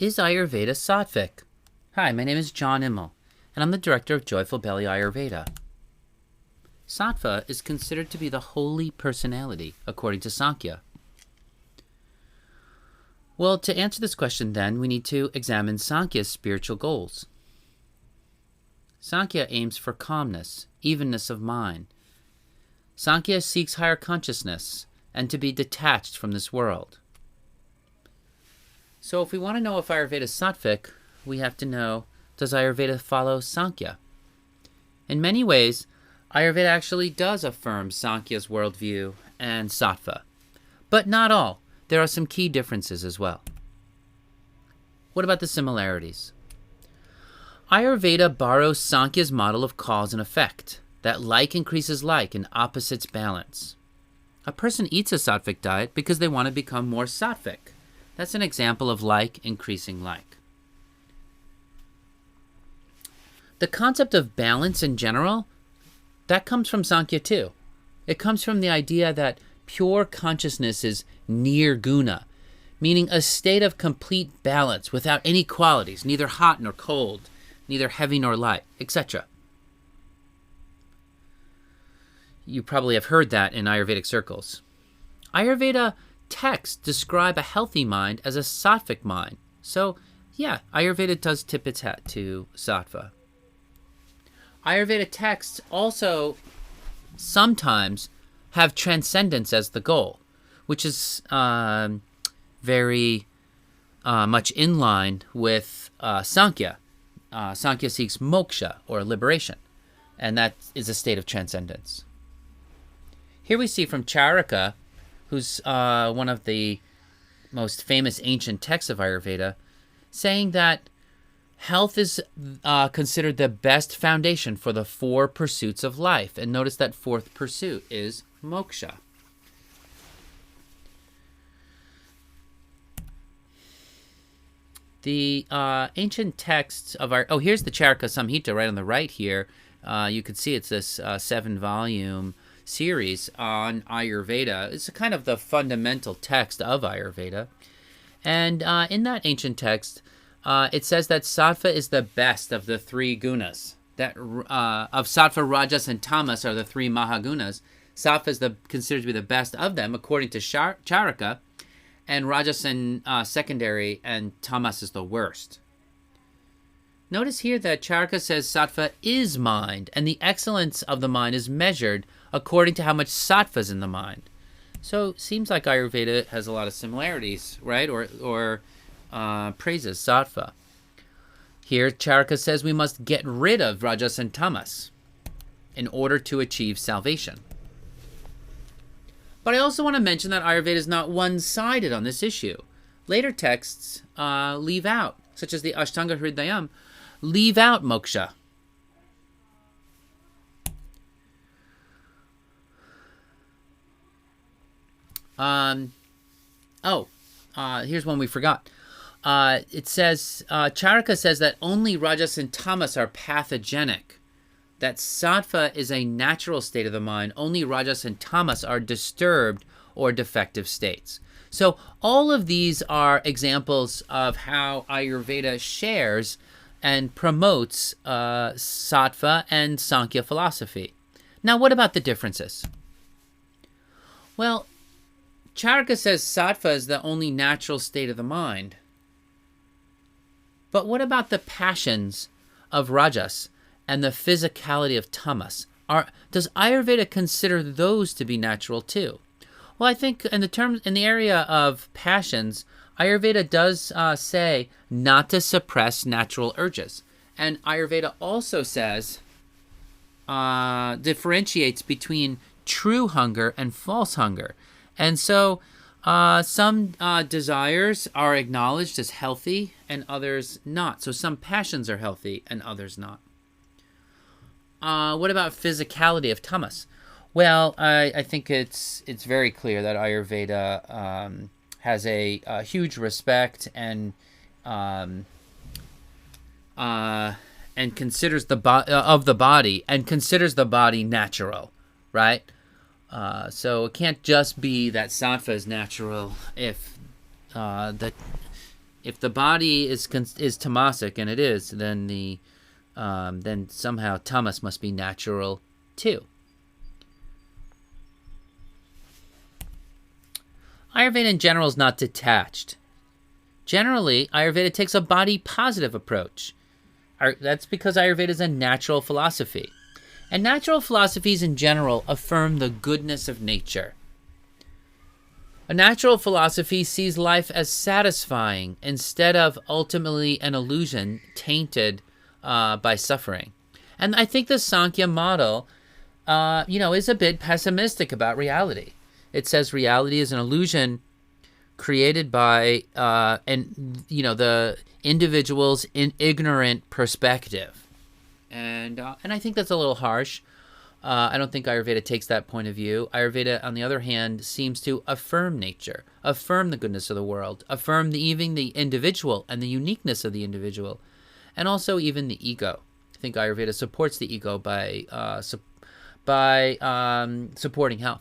Is Ayurveda Sattvic? Hi, my name is John Immel, and I'm the director of Joyful Belly Ayurveda. Sattva is considered to be the holy personality, according to Sankhya. Well, to answer this question then, we need to examine Sankhya's spiritual goals. Sankhya aims for calmness, evenness of mind. Sankhya seeks higher consciousness and to be detached from this world. So if we want to know if Ayurveda is Sattvic, we have to know, does Ayurveda follow Sankhya? In many ways, Ayurveda actually does affirm Sankhya's worldview and Sattva. But not all. There are some key differences as well. What about the similarities? Ayurveda borrows Sankhya's model of cause and effect, that like increases like and opposites balance. A person eats a sattvic diet because they want to become more sattvic. That's an example of like increasing like. The concept of balance in general, that comes from Sankhya too. It comes from the idea that pure consciousness is nirguna, meaning a state of complete balance without any qualities, neither hot nor cold, neither heavy nor light, etc. You probably have heard that in Ayurvedic circles. Ayurveda texts describe a healthy mind as a sattvic mind. So, yeah, Ayurveda does tip its hat to sattva. Ayurveda texts also sometimes have transcendence as the goal, which is very much in line with Sankhya. Sankhya seeks moksha, or liberation, and that is a state of transcendence. Here we see from Charaka, who's one of the most famous ancient texts of Ayurveda, saying that health is considered the best foundation for the 4 pursuits of life. And notice that 4th pursuit is moksha. The ancient texts of our... Oh, here's the Charaka Samhita right on the right here. You can see it's this 7-volume series on Ayurveda. It's kind of the fundamental text of Ayurveda. And in that ancient text, it says that Sattva is the best of the 3 gunas. That of Sattva, Rajas, and Tamas are the 3 Mahagunas. Sattva is considered to be the best of them, according to Charaka, and Rajas and secondary, and Tamas is the worst. Notice here that Charaka says Sattva is mind, and the excellence of the mind is measured according to how much Sattva is in the mind. So it seems like Ayurveda has a lot of similarities, right? Or praises Sattva. Here, Charaka says we must get rid of Rajas and Tamas in order to achieve salvation. But I also want to mention that Ayurveda is not one-sided on this issue. Later texts leave out, such as the Ashtanga Hridayam, leave out moksha. Here's one we forgot. It says, Charaka says that only Rajas and Tamas are pathogenic, that Sattva is a natural state of the mind. Only Rajas and Tamas are disturbed or defective states. So all of these are examples of how Ayurveda shares and promotes Sattva and Sankhya philosophy. Now, what about the differences? Well, Charaka says Sattva is the only natural state of the mind. But what about the passions of Rajas and the physicality of Tamas? Does Ayurveda consider those to be natural too? Well, I think in the area of passions, Ayurveda does say not to suppress natural urges. And Ayurveda also says, differentiates between true hunger and false hunger. And so some desires are acknowledged as healthy and others not. So some passions are healthy and others not. What about physicality of tamas? Well, I think it's very clear that Ayurveda has a huge respect and considers of the body and considers the body natural, right? So it can't just be that sattva is natural if the If the body is tamasic, and it is, then somehow tamas must be natural too. Ayurveda in general is not detached. Generally, Ayurveda takes a body-positive approach. That's because Ayurveda is a natural philosophy. And natural philosophies in general affirm the goodness of nature. A natural philosophy sees life as satisfying instead of ultimately an illusion tainted by suffering. And I think the Sankhya model, is a bit pessimistic about reality. It says reality is an illusion created by the individual's ignorant perspective, and I think that's a little harsh. I don't think Ayurveda takes that point of view. Ayurveda, on the other hand, seems to affirm nature, affirm the goodness of the world, affirm even the individual and the uniqueness of the individual, and also even the ego. I think Ayurveda supports the ego by supporting health.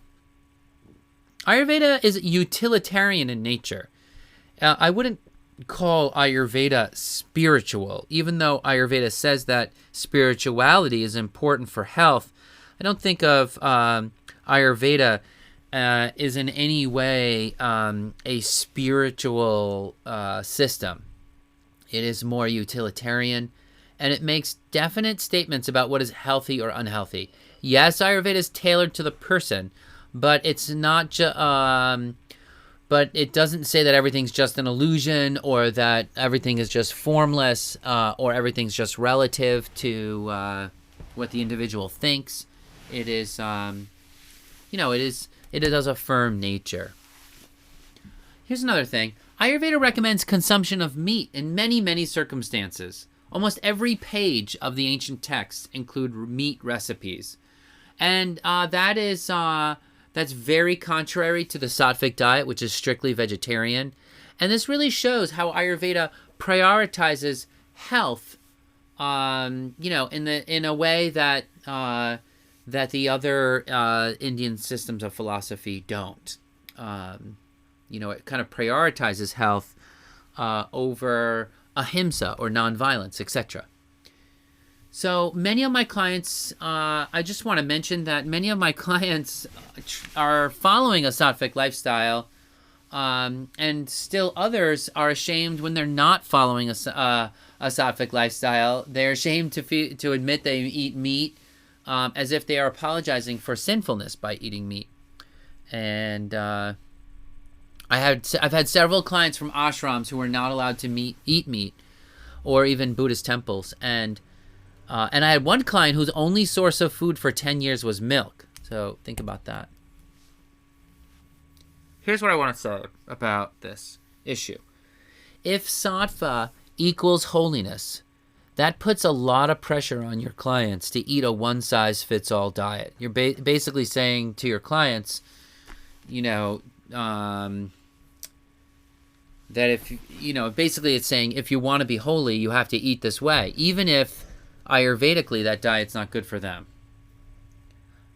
Ayurveda is utilitarian in nature. I wouldn't call Ayurveda spiritual, even though Ayurveda says that spirituality is important for health. I don't think of Ayurveda is in any way a spiritual system. It is more utilitarian, and it makes definite statements about what is healthy or unhealthy. Yes, Ayurveda is tailored to the person, but it's not but it doesn't say that everything's just an illusion, or that everything is just formless, or everything's just relative to what the individual thinks. It is, it does affirm nature. Here's another thing. Ayurveda recommends consumption of meat in many, many circumstances. Almost every page of the ancient texts include meat recipes. And that's very contrary to the Sattvic diet, which is strictly vegetarian. And this really shows how Ayurveda prioritizes health, in a way that the other Indian systems of philosophy don't. It kind of prioritizes health over ahimsa or nonviolence, etc. So many of my clients, I just want to mention that many of my clients are following a Sattvic lifestyle, and still others are ashamed when they're not following a Sattvic lifestyle. They're ashamed to admit they eat meat, as if they are apologizing for sinfulness by eating meat. And I've had several clients from ashrams who were not allowed to eat meat, or even Buddhist temples, and I had one client whose only source of food for 10 years was milk. So think about that. Here's what I want to say about this issue. If sattva equals holiness, that puts a lot of pressure on your clients to eat a one-size-fits-all diet. You're basically saying to your clients, that basically it's saying if you want to be holy, you have to eat this way, even if Ayurvedically that diet's not good for them.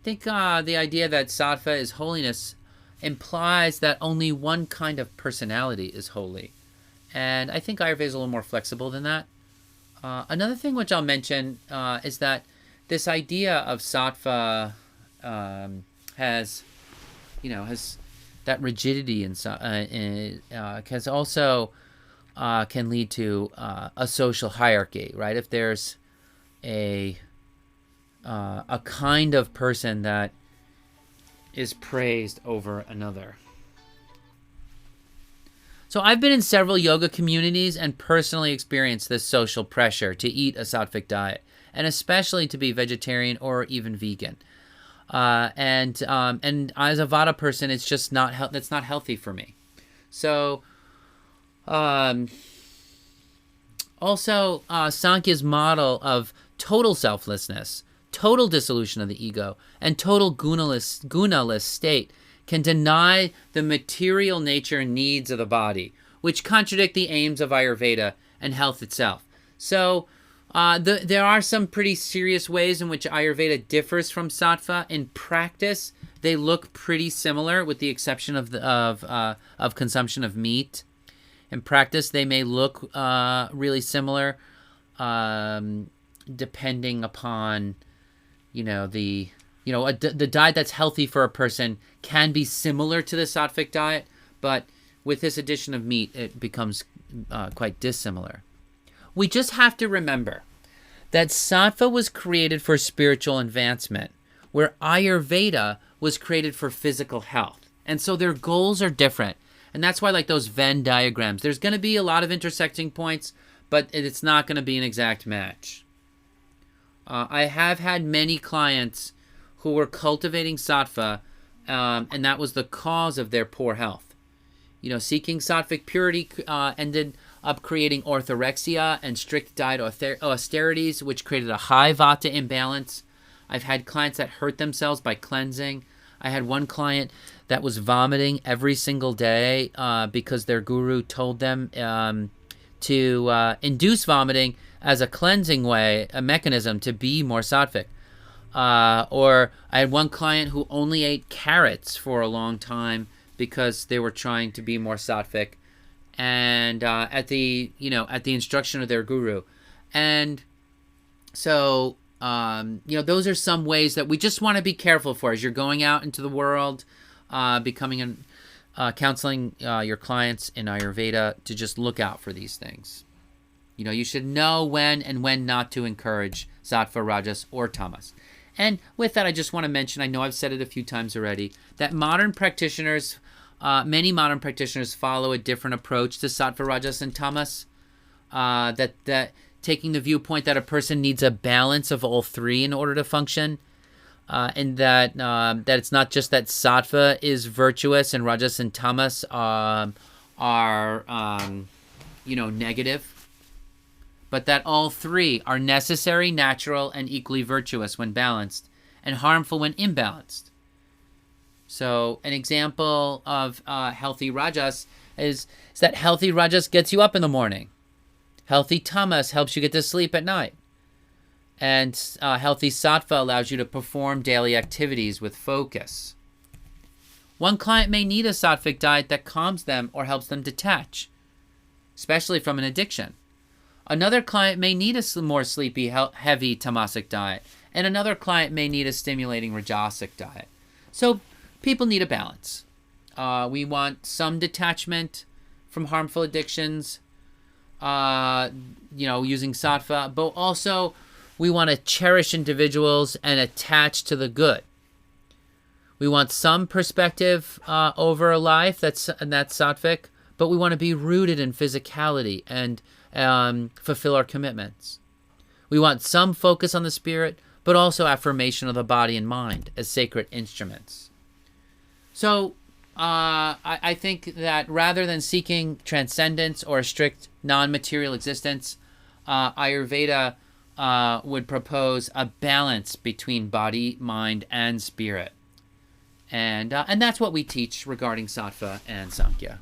I think the idea that sattva is holiness implies that only one kind of personality is holy. And I think Ayurveda is a little more flexible than that. Another thing which I'll mention is that this idea of sattva has that rigidity has also can lead to a social hierarchy, right? If there's a kind of person that is praised over another. So I've been in several yoga communities and personally experienced this social pressure to eat a sattvic diet, and especially to be vegetarian or even vegan. And as a Vata person, it's just that's not healthy for me. So, also Sankhya's model of total selflessness, total dissolution of the ego, and total gunaless state can deny the material nature and needs of the body, which contradict the aims of Ayurveda and health itself. So there are some pretty serious ways in which Ayurveda differs from Sattva. In practice, they look pretty similar, with the exception of consumption of meat. In practice, they may look really similar, depending upon, the diet that's healthy for a person can be similar to the sattvic diet, but with this addition of meat, it becomes quite dissimilar. We just have to remember that sattva was created for spiritual advancement, where Ayurveda was created for physical health. And so their goals are different. And that's why, like those Venn diagrams, there's going to be a lot of intersecting points, but it's not going to be an exact match. I have had many clients who were cultivating sattva, and that was the cause of their poor health. Seeking sattvic purity ended up creating orthorexia and strict diet austerities, which created a high vata imbalance. I've had clients that hurt themselves by cleansing. I had one client that was vomiting every single day because their guru told them to induce vomiting as a cleansing way, a mechanism to be more sattvic. Or I had one client who only ate carrots for a long time because they were trying to be more sattvic, and at the instruction of their guru. And so those are some ways that we just want to be careful for as you're going out into the world, counseling your clients in Ayurveda, to just look out for these things. You should know when and when not to encourage sattva, rajas, or tamas. And with that, I just want to mention, I know I've said it a few times already, that many modern practitioners follow a different approach to sattva, rajas, and tamas. That taking the viewpoint that a person needs a balance of all three in order to function, and that it's not just that sattva is virtuous and rajas and tamas are negative, but that all three are necessary, natural, and equally virtuous when balanced, and harmful when imbalanced. So an example of healthy rajas is that healthy rajas gets you up in the morning. Healthy tamas helps you get to sleep at night. And healthy sattva allows you to perform daily activities with focus. One client may need a sattvic diet that calms them or helps them detach, especially from an addiction. Another client may need a more sleepy, heavy tamasic diet, and another client may need a stimulating rajasic diet. So people need a balance. We want some detachment from harmful addictions, using sattva, but also we want to cherish individuals and attach to the good. We want some perspective over a life that's sattvic, but we want to be rooted in physicality and fulfill our commitments. We want some focus on the spirit, but also affirmation of the body and mind as sacred instruments. So I think that rather than seeking transcendence or a strict non-material existence, Ayurveda would propose a balance between body, mind, and spirit. And that's what we teach regarding Sattva and Sankhya.